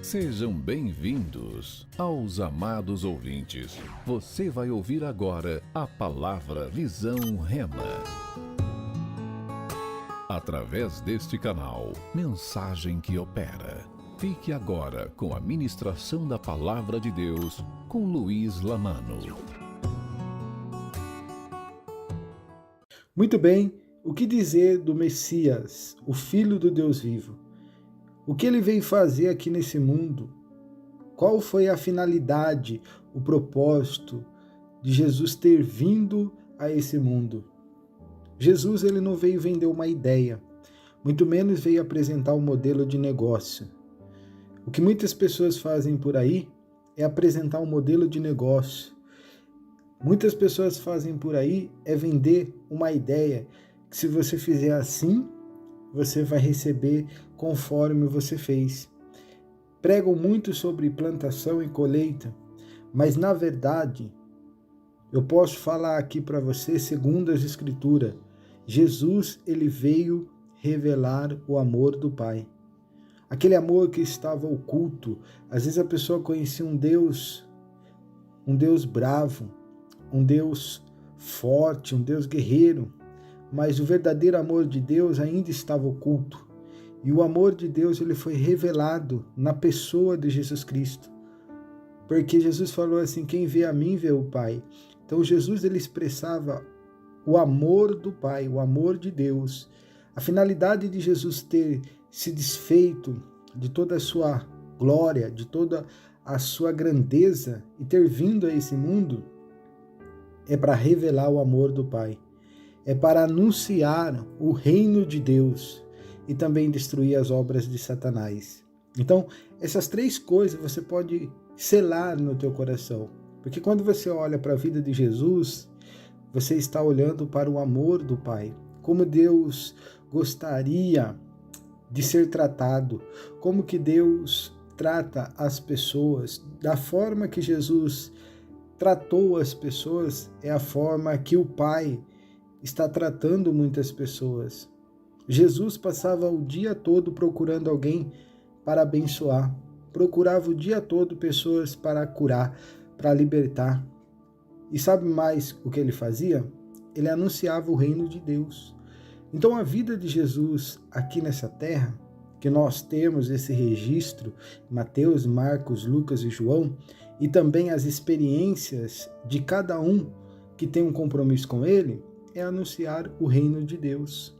Sejam bem-vindos aos amados ouvintes. Você vai ouvir agora a palavra Visão Rema. Através deste canal, mensagem que opera. Fique agora com a ministração da palavra de Deus com Luiz Lamano. Muito bem, o que dizer do Messias, o Filho do Deus vivo? O que ele veio fazer aqui nesse mundo? Qual foi a finalidade, o propósito de Jesus ter vindo a esse mundo? Jesus ele não veio vender uma ideia, muito menos veio apresentar um modelo de negócio. O que muitas pessoas fazem por aí é apresentar um modelo de negócio. Muitas pessoas fazem por aí é vender uma ideia que se você fizer assim, você vai receber conforme você fez. Pregam muito sobre plantação e colheita, mas na verdade, eu posso falar aqui para você, segundo as Escrituras, Jesus ele veio revelar o amor do Pai. Aquele amor que estava oculto. Às vezes a pessoa conhecia um Deus bravo, um Deus forte, um Deus guerreiro, mas o verdadeiro amor de Deus ainda estava oculto. E o amor de Deus ele foi revelado na pessoa de Jesus Cristo. Porque Jesus falou assim, quem vê a mim vê o Pai. Então Jesus ele expressava o amor do Pai, o amor de Deus. A finalidade de Jesus ter se desfeito de toda a sua glória, de toda a sua grandeza e ter vindo a esse mundo é para revelar o amor do Pai. É para anunciar o reino de Deus e também destruir as obras de Satanás. Então, essas três coisas você pode selar no teu coração. Porque quando você olha para a vida de Jesus, você está olhando para o amor do Pai. Como Deus gostaria de ser tratado, como que Deus trata as pessoas, da forma que Jesus tratou as pessoas, é a forma que o Pai está tratando muitas pessoas. Jesus passava o dia todo procurando alguém para abençoar, procurava o dia todo pessoas para curar, para libertar. E sabe mais o que ele fazia? Ele anunciava o reino de Deus. Então a vida de Jesus aqui nessa terra, que nós temos esse registro, Mateus, Marcos, Lucas e João, e também as experiências de cada um que tem um compromisso com ele, é anunciar o reino de Deus.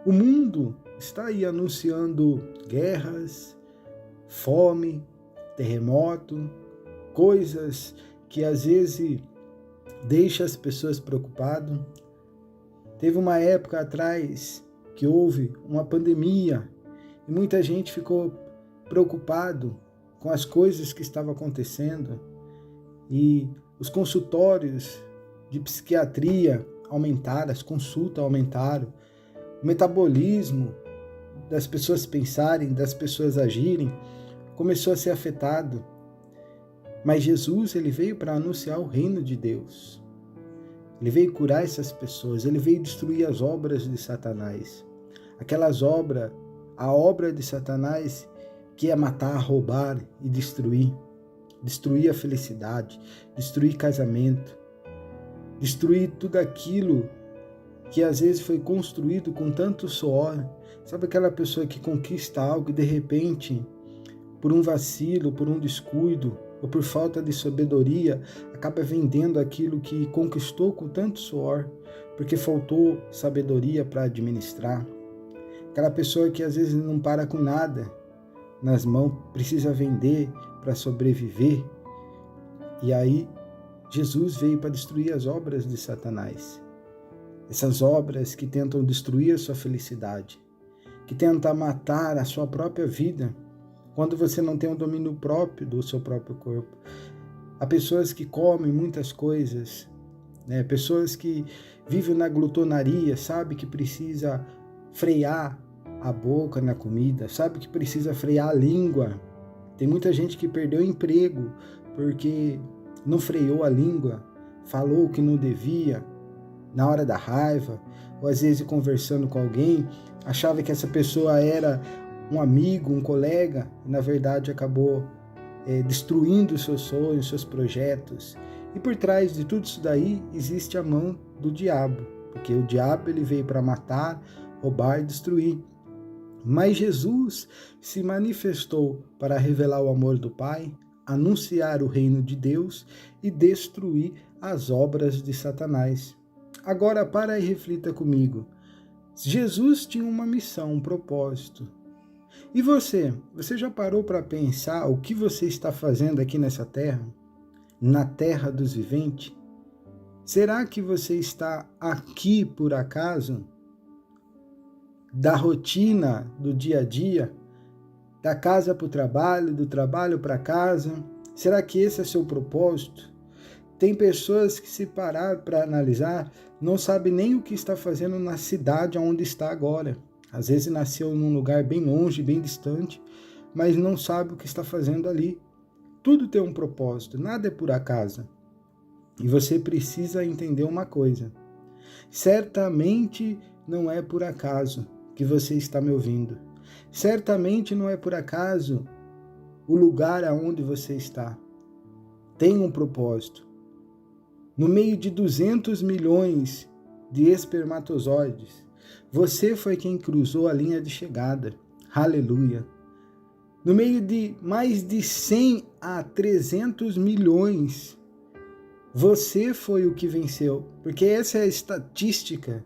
O mundo está aí anunciando guerras, fome, terremoto, coisas que às vezes deixam as pessoas preocupadas. Teve uma época atrás que houve uma pandemia e muita gente ficou preocupado com as coisas que estavam acontecendo e os consultórios de psiquiatria aumentaram, as consultas aumentaram, o metabolismo das pessoas pensarem, das pessoas agirem, começou a ser afetado. Mas Jesus, ele veio para anunciar o reino de Deus. Ele veio curar essas pessoas, ele veio destruir as obras de Satanás. Aquelas obras, a obra de Satanás que é matar, roubar e destruir. Destruir a felicidade, destruir casamento, destruir tudo aquilo que às vezes foi construído com tanto suor. Sabe aquela pessoa que conquista algo e de repente, por um vacilo, por um descuido, ou por falta de sabedoria, acaba vendendo aquilo que conquistou com tanto suor, porque faltou sabedoria para administrar. Aquela pessoa que às vezes não para com nada nas mãos, precisa vender para sobreviver. E aí, Jesus veio para destruir as obras de Satanás. Essas obras que tentam destruir a sua felicidade, que tentam matar a sua própria vida, quando você não tem um domínio próprio do seu próprio corpo. Há pessoas que comem muitas coisas, né? Pessoas que vivem na glutonaria, sabe que precisa frear a boca na comida, sabe que precisa frear a língua. Tem muita gente que perdeu o emprego porque não freou a língua, falou o que não devia na hora da raiva, ou às vezes conversando com alguém, achava que essa pessoa era um amigo, um colega, e na verdade acabou destruindo os seus sonhos, seus projetos. E por trás de tudo isso daí existe a mão do diabo, porque o diabo ele veio para matar, roubar e destruir. Mas Jesus se manifestou para revelar o amor do Pai, anunciar o reino de Deus e destruir as obras de Satanás. Agora para e reflita comigo. Jesus tinha uma missão, um propósito. E você já parou para pensar o que você está fazendo aqui nessa terra? Na terra dos viventes? Será que você está aqui por acaso? Da rotina do dia a dia? Da casa para o trabalho, do trabalho para casa? Será que esse é seu propósito? Tem pessoas que, se parar para analisar, não sabem nem o que está fazendo na cidade onde está agora. Às vezes nasceu num lugar bem longe, bem distante, mas não sabe o que está fazendo ali. Tudo tem um propósito, nada é por acaso. E você precisa entender uma coisa. Certamente não é por acaso que você está me ouvindo. Certamente não é por acaso o lugar aonde você está. Tem um propósito. No meio de 200 milhões de espermatozoides, você foi quem cruzou a linha de chegada. Aleluia! No meio de mais de 100 a 300 milhões, você foi o que venceu. Porque essa é a estatística.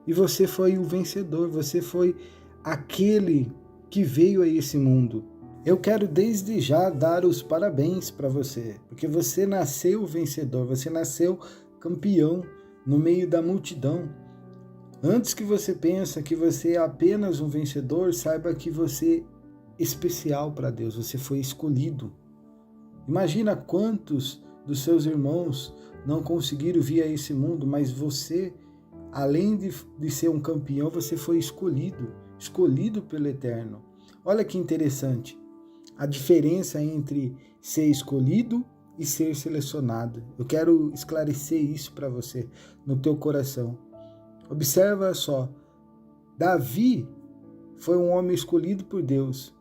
E você foi o vencedor, você foi aquele que veio a esse mundo. Eu quero desde já dar os parabéns para você, porque você nasceu vencedor, você nasceu campeão no meio da multidão. Antes que você pense que você é apenas um vencedor, saiba que você é especial para Deus, você foi escolhido. Imagina quantos dos seus irmãos não conseguiram vir a esse mundo, mas você, além de ser um campeão, você foi escolhido pelo Eterno. Olha que interessante. A diferença entre ser escolhido e ser selecionado. Eu quero esclarecer isso para você no teu coração. Observa só, Davi foi um homem escolhido por Deus,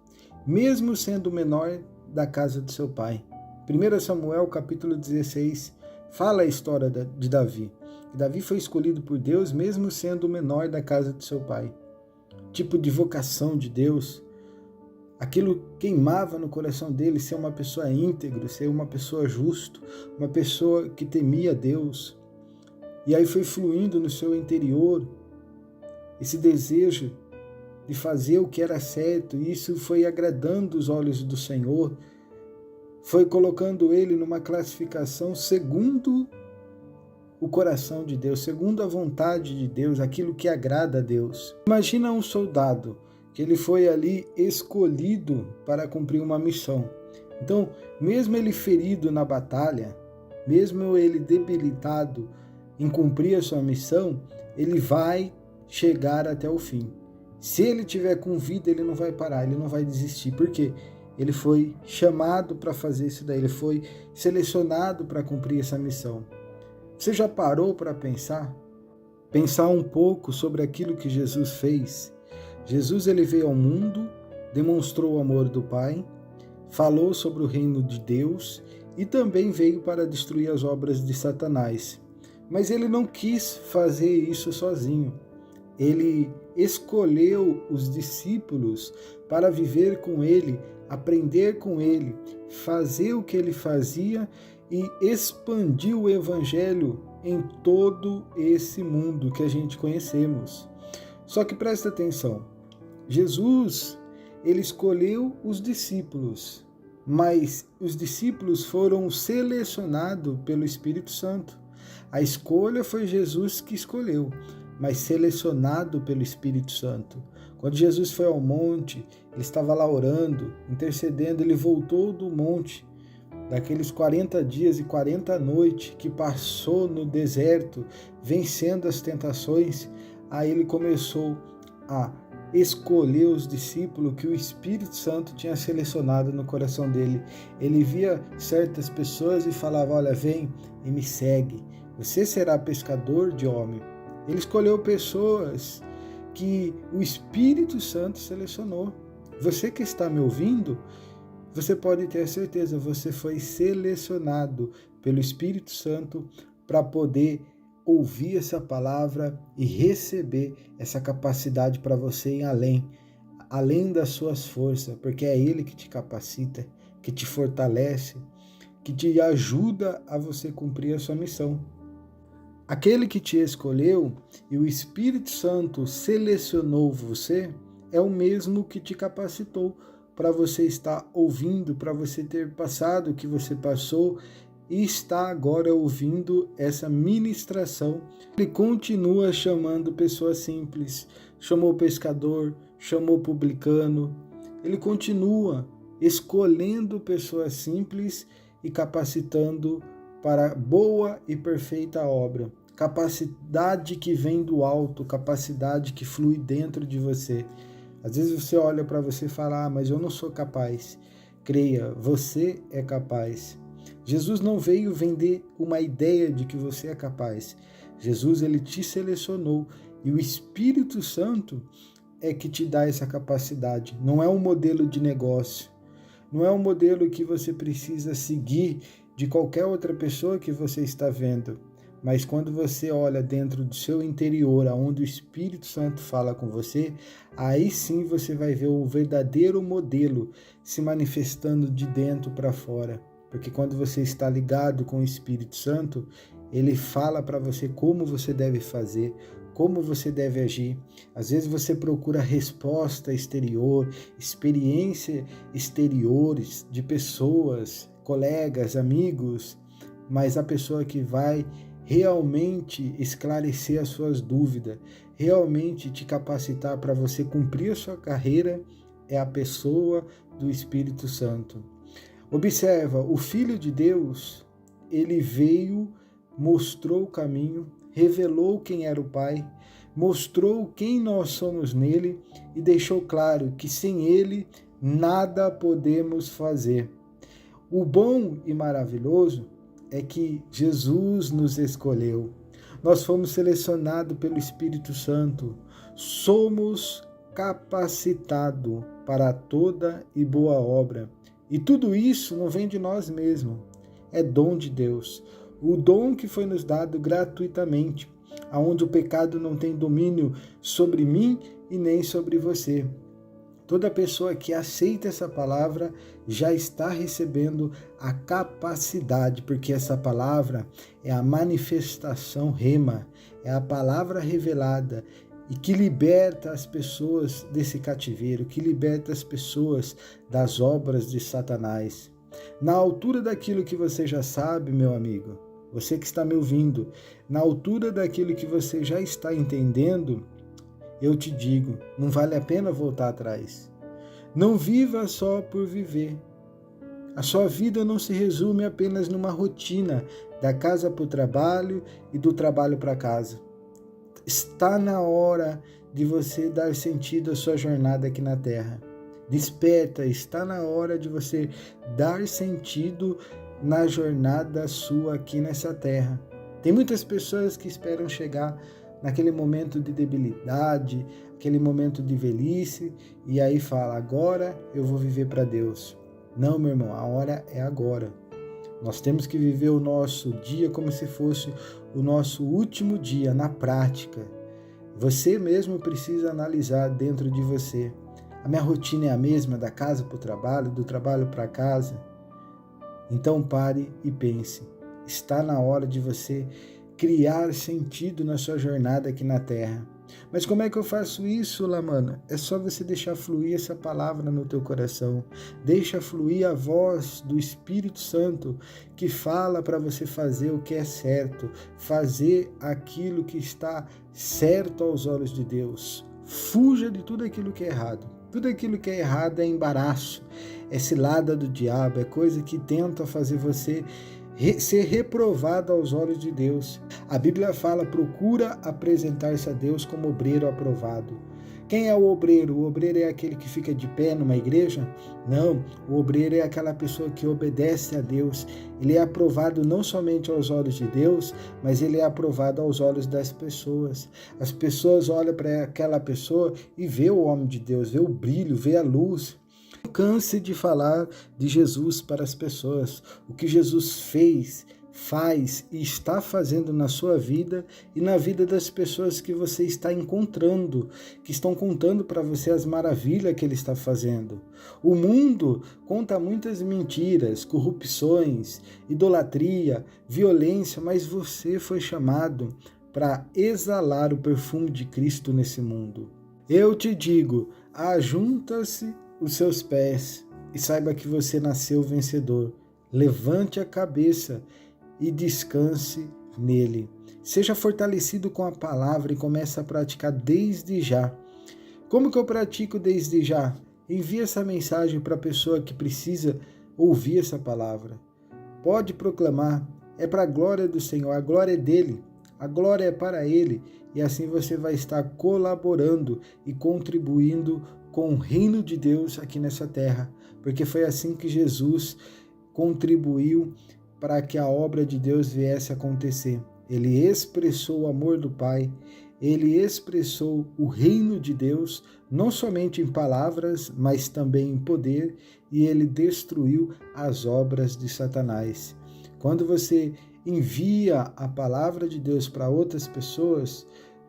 mesmo sendo o menor da casa de seu pai. 1 Samuel capítulo 16 fala a história de Davi. Davi foi escolhido por Deus mesmo sendo o menor da casa de seu pai. Tipo de vocação de Deus. Aquilo queimava no coração dele, ser uma pessoa íntegra, ser uma pessoa justa, uma pessoa que temia Deus. E aí foi fluindo no seu interior esse desejo de fazer o que era certo, e isso foi agradando os olhos do Senhor, foi colocando ele numa classificação segundo o coração de Deus, segundo a vontade de Deus, aquilo que agrada a Deus. Imagina um soldado que ele foi ali escolhido para cumprir uma missão. Então, mesmo ele ferido na batalha, mesmo ele debilitado em cumprir a sua missão, ele vai chegar até o fim. Se ele tiver com vida, ele não vai parar, ele não vai desistir. Por quê? Ele foi chamado para fazer isso daí, ele foi selecionado para cumprir essa missão. Você já parou para pensar? Pensar um pouco sobre aquilo que Jesus fez? Jesus ele veio ao mundo, demonstrou o amor do Pai, falou sobre o reino de Deus e também veio para destruir as obras de Satanás. Mas ele não quis fazer isso sozinho. Ele escolheu os discípulos para viver com ele, aprender com ele, fazer o que ele fazia e expandir o evangelho em todo esse mundo que a gente conhecemos. Só que presta atenção, Jesus, ele escolheu os discípulos, mas os discípulos foram selecionados pelo Espírito Santo. A escolha foi Jesus que escolheu, mas selecionado pelo Espírito Santo. Quando Jesus foi ao monte, ele estava lá orando, intercedendo, ele voltou do monte, daqueles 40 dias e 40 noites que passou no deserto, vencendo as tentações, aí ele começou a escolher os discípulos que o Espírito Santo tinha selecionado no coração dele. Ele via certas pessoas e falava, olha, vem e me segue, você será pescador de homem. Ele escolheu pessoas que o Espírito Santo selecionou. Você que está me ouvindo, você pode ter certeza, você foi selecionado pelo Espírito Santo para poder ouvir essa palavra e receber essa capacidade para você ir além das suas forças, porque é Ele que te capacita, que te fortalece, que te ajuda a você cumprir a sua missão. Aquele que te escolheu e o Espírito Santo selecionou você é o mesmo que te capacitou para você estar ouvindo, para você ter passado o que você passou e está agora ouvindo essa ministração. Ele continua chamando pessoas simples, chamou pescador, chamou publicano. Ele continua escolhendo pessoas simples e capacitando para boa e perfeita obra. Capacidade que vem do alto, capacidade que flui dentro de você. Às vezes você olha para você e fala, mas eu não sou capaz. Creia, você é capaz. Jesus não veio vender uma ideia de que você é capaz. Jesus, ele te selecionou e o Espírito Santo é que te dá essa capacidade. Não é um modelo de negócio. Não é um modelo que você precisa seguir de qualquer outra pessoa que você está vendo. Mas quando você olha dentro do seu interior, aonde o Espírito Santo fala com você, aí sim você vai ver o verdadeiro modelo se manifestando de dentro para fora. Porque quando você está ligado com o Espírito Santo, ele fala para você como você deve fazer, como você deve agir. Às vezes você procura resposta exterior, experiência exteriores de pessoas, colegas, amigos, mas a pessoa que vai realmente esclarecer as suas dúvidas, realmente te capacitar para você cumprir a sua carreira é a pessoa do Espírito Santo. Observa, o Filho de Deus, ele veio, mostrou o caminho, revelou quem era o Pai, mostrou quem nós somos nele e deixou claro que sem ele nada podemos fazer. O bom e maravilhoso é que Jesus nos escolheu. Nós fomos selecionados pelo Espírito Santo. Somos capacitados para toda e boa obra. E tudo isso não vem de nós mesmos. É dom de Deus. O dom que foi nos dado gratuitamente, aonde o pecado não tem domínio sobre mim e nem sobre você. Toda pessoa que aceita essa palavra já está recebendo a capacidade, porque essa palavra é a manifestação rema, é a palavra revelada e que liberta as pessoas desse cativeiro, que liberta as pessoas das obras de Satanás. Na altura daquilo que você já sabe, meu amigo, você que está me ouvindo, na altura daquilo que você já está entendendo, eu te digo, não vale a pena voltar atrás. Não viva só por viver. A sua vida não se resume apenas numa rotina da casa para o trabalho e do trabalho para casa. Está na hora de você dar sentido à sua jornada aqui na Terra. Desperta, está na hora de você dar sentido na jornada sua aqui nessa Terra. Tem muitas pessoas que esperam chegar naquele momento de debilidade, aquele momento de velhice, e aí fala, agora eu vou viver para Deus. Não, meu irmão, a hora é agora. Nós temos que viver o nosso dia como se fosse o nosso último dia, na prática. Você mesmo precisa analisar dentro de você. A minha rotina é a mesma, da casa para o trabalho, do trabalho para casa? Então pare e pense. Está na hora de você criar sentido na sua jornada aqui na Terra. Mas como é que eu faço isso, Lamana? É só você deixar fluir essa palavra no teu coração. Deixa fluir a voz do Espírito Santo que fala para você fazer o que é certo, fazer aquilo que está certo aos olhos de Deus. Fuja de tudo aquilo que é errado. Tudo aquilo que é errado é embaraço, é cilada do diabo, é coisa que tenta fazer você ser reprovado aos olhos de Deus. A Bíblia fala, procura apresentar-se a Deus como obreiro aprovado. Quem é o obreiro? O obreiro é aquele que fica de pé numa igreja? Não, o obreiro é aquela pessoa que obedece a Deus. Ele é aprovado não somente aos olhos de Deus, mas ele é aprovado aos olhos das pessoas. As pessoas olham para aquela pessoa e vê o homem de Deus, vê o brilho, vê a luz. Não canse de falar de Jesus para as pessoas. O que Jesus fez, faz e está fazendo na sua vida e na vida das pessoas que você está encontrando, que estão contando para você as maravilhas que ele está fazendo. O mundo conta muitas mentiras, corrupções, idolatria, violência, mas você foi chamado para exalar o perfume de Cristo nesse mundo. Eu te digo, ajunta-se os seus pés e saiba que você nasceu vencedor. Levante a cabeça e descanse nele. Seja fortalecido com a palavra e comece a praticar desde já. Como que eu pratico desde já? Envie essa mensagem para a pessoa que precisa ouvir essa palavra. Pode proclamar, é para a glória do Senhor, a glória é dele, a glória é para ele, e assim você vai estar colaborando e contribuindo com o reino de Deus aqui nessa terra, porque foi assim que Jesus contribuiu para que a obra de Deus viesse a acontecer. Ele expressou o amor do Pai, ele expressou o reino de Deus, não somente em palavras, mas também em poder, e ele destruiu as obras de Satanás. Quando você envia a palavra de Deus para outras pessoas,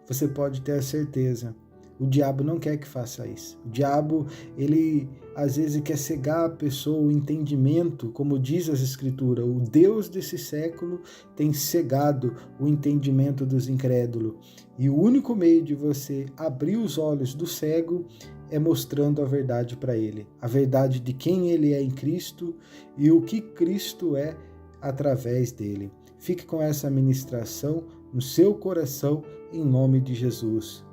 você pode ter a certeza, o diabo não quer que faça isso. O diabo, ele às vezes quer cegar a pessoa, o entendimento, como diz as Escrituras. O Deus desse século tem cegado o entendimento dos incrédulos. E o único meio de você abrir os olhos do cego é mostrando a verdade para ele. A verdade de quem ele é em Cristo e o que Cristo é através dele. Fique com essa ministração no seu coração, em nome de Jesus.